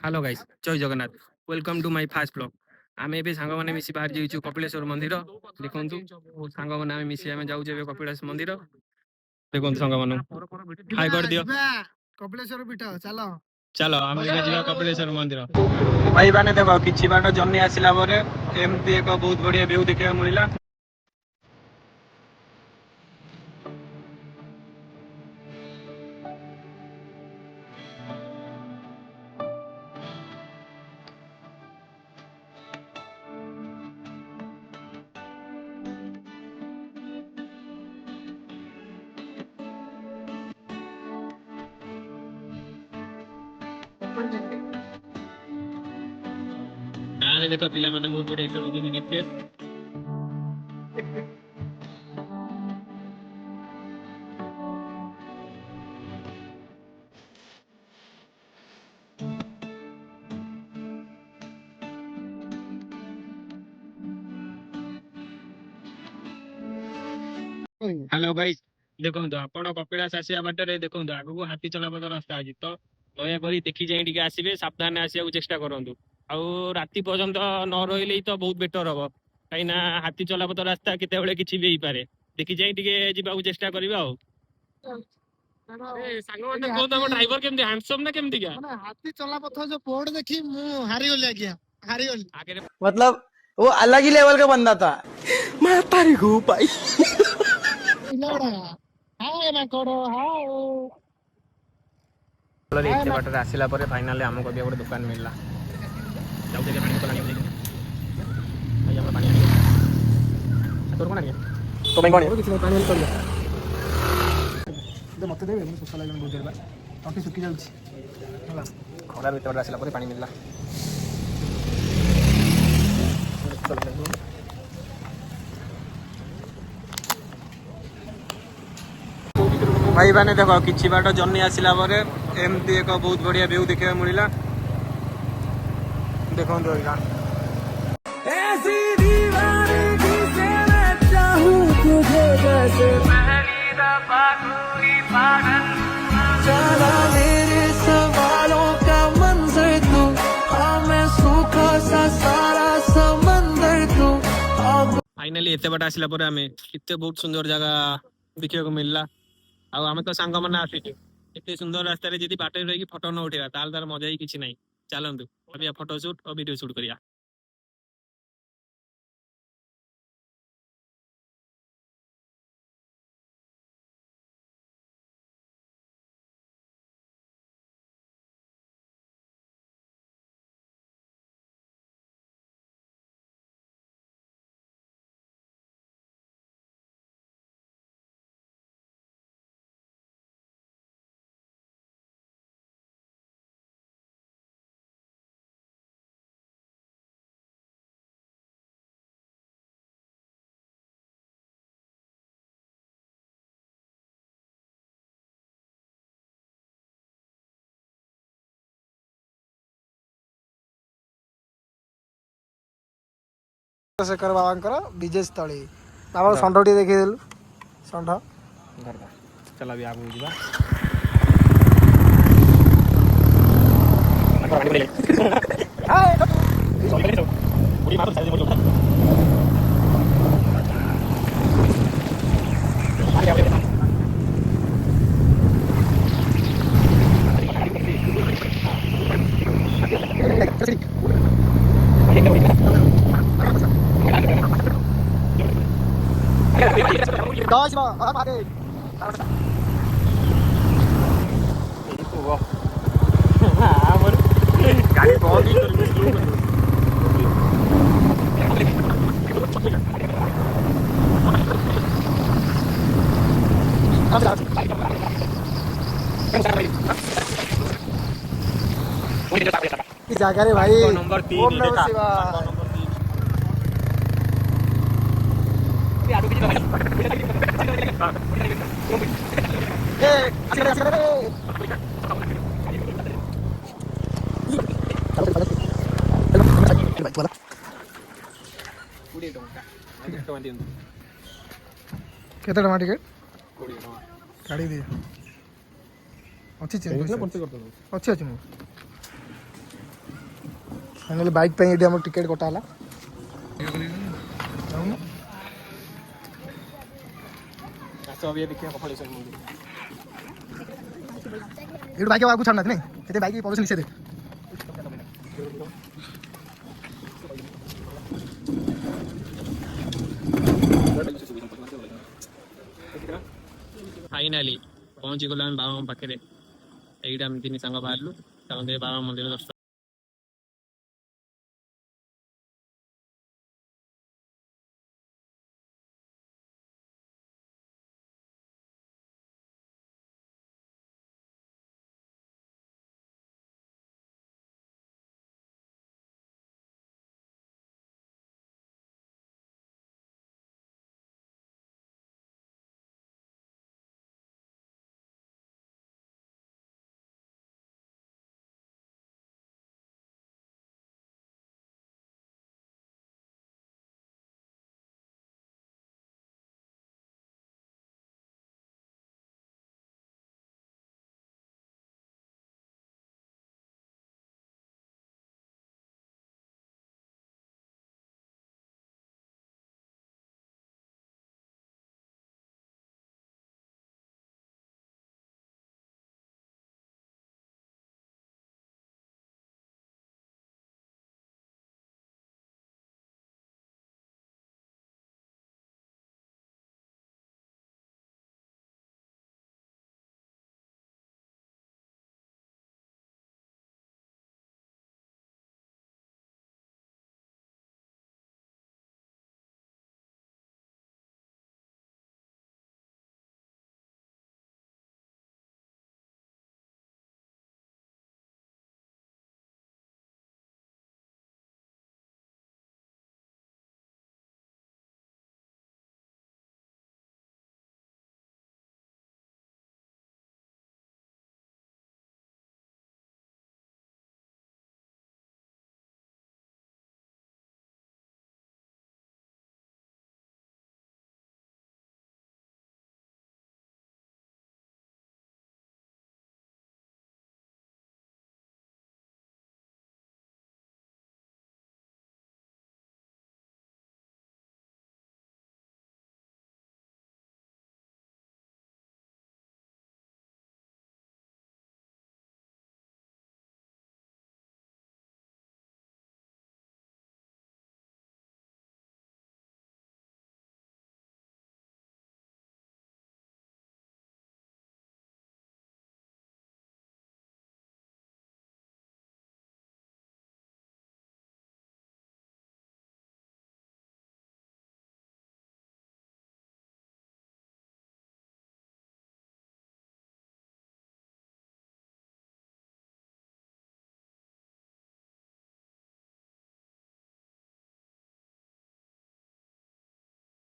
Hello guys, जय Jagannath. Welcome to my first blog. आमे एबे सांग माने मिसी बाहर जाइछु कपिलेश्वर मंदिर। देखंतु सांग माने आमे मिसी आमे जाउ जेबे कपिलेश्वर मंदिर। देखंतु सांग माने हाय कर दियो कपिलेश्वर पीठ चलो चलो आमे एबे जिबा कपिलेश्वर मंदिर। भाई माने देखो किछि बाट जन्नी आसिला परे एमती एक बहुत बढ़िया व्यू देखिया मिलिला। आने देखो पिला माने बहुत बढ़िया खेलुछन क्रिकेट। हेलो गाइस, देखंतु आपण कपिलास आसिया बाटरे देखंतु आगु हाथी चलापथ रास्ता अछि तो दया करी देखि जाई टिके आसीबे, सावधान आसिया चेष्टा करंतु। आउ राति पर्यंत न रहिले तो बहुत बेटर हबो, काइना हाथी चलापथ रास्ता केते बेले किछि भी पारे। देखि जाई टिके जिबा चेष्टा करिबा। आउ ए सांग मते को तम ड्राइवर केमदी हैंडसम ना केमदी क्या माने हाथी चलापथ जो बोर्ड देखी मु हारी गली आज्ञा हारी गली आगे मतलब वो अलग ही लेवल का बंदा था। मैं तारी को भाई इलाड़ा हाय ना करो हाय चलो एते बाटर आसिला परे फाइनली हमको भी गोटे दुकान मिलला। जाउ जे पानी बोतल आनियो भाई हमर पानी आनियो तोर कोन आनियो तो भाई कोन किछि पानी बोतल करिया दे मते देबे मु सुखा लागन बहुत देर बा टंकी सुखी जाउछि होला खरा भीतर आसिला परे पानी मिलला। भाई माने देखो किछि बाट जन्नी आसिला परे एमती एक बहुत बढ़िया व्यू देखिया मिलिला। देखंतु एइगा ऐसी दीवानगी से मैं चाहूं तुझे जैसे पहली दफा कोई पागल चला मेरे सवालों का मंजर तू हाँ मैं सूखा सा सारा समंदर तू फाइनली एते बाट आसिला परे हमें किते बहुत सुंदर जगह देखिया को मिलला। आ हमें तो सांग माने आसीछु एते सुंदर रास्ता रे जदी बाटे रही फोटो न उठेगा ताल तार मजा ही किछि नहीं। चलंतु अभी फोटो शूट और वीडियो शूट करिया। शेखर बाबांकर विजय स्थली बाबा षंढटी देखि देलु षंढ घर चल अभी आगु जीवा। दस आगे गाड़ी बहुत ही जगह रे भाई नंबर 3 ओम नमः देखा शिवाय ए आगे केते टमा टिकेट काढी दे अच्छी चेंज अच्छी अच्छी मु फाइनली बाइक पे ये हमर टिकट कटा हला ଆସ ଅବିକା ଦେଖିବା କପଳେଶ୍ୱର ମନ୍ଦିର। ଏଇଠୁ ବାଇକ୍ ଆଗକୁ ଛାଡୁନାହାନ୍ତି ନାଇଁ ସେତେ ବାଇକ୍ ପ୍ରବେଶ ନିଷେଧ। ଫାଇନାଲି ପହଞ୍ଚିଗଲୁ ଆମେ ବାବାଙ୍କ ପାଖରେ। ଏଇଟା ଆମେ ତିନି ସାଙ୍ଗ ବାହାରିଲୁ ତାପରେ ବାବା ମନ୍ଦିର ଦର୍ଶନ।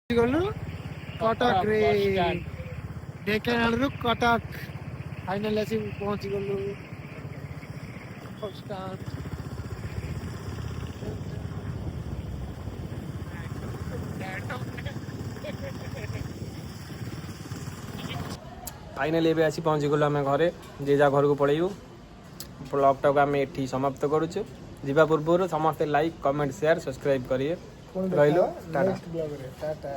ଗଲୁ କଟକ ରେ ଢେଙ୍କାନାଳରୁ କଟକ ଫାଇନାଲି ଆସି ପହଞ୍ଚି ଗଲୁ ବସ୍ ଷ୍ଟାଣ୍ଡ। ଫାଇନାଲି ଏବେ ଆସି ପହଞ୍ଚିଗଲୁ ଆମେ ଘରେ। ଯେ ଯାହା ଘରକୁ ପଳେଇବୁ। ବ୍ଲଗ୍ଟାକୁ ଆମେ ଏଠି ସମାପ୍ତ କରୁଛୁ। ଯିବା ପୂର୍ବରୁ ସମସ୍ତେ ଲାଇକ୍ କମେଣ୍ଟ ସେୟାର ସବସ୍କ୍ରାଇବ୍ କରିବେ। ରହିଲୁ ଟାଟା। ନେକ୍ସଟ ବ୍ଲଗରେ ଟାଟା।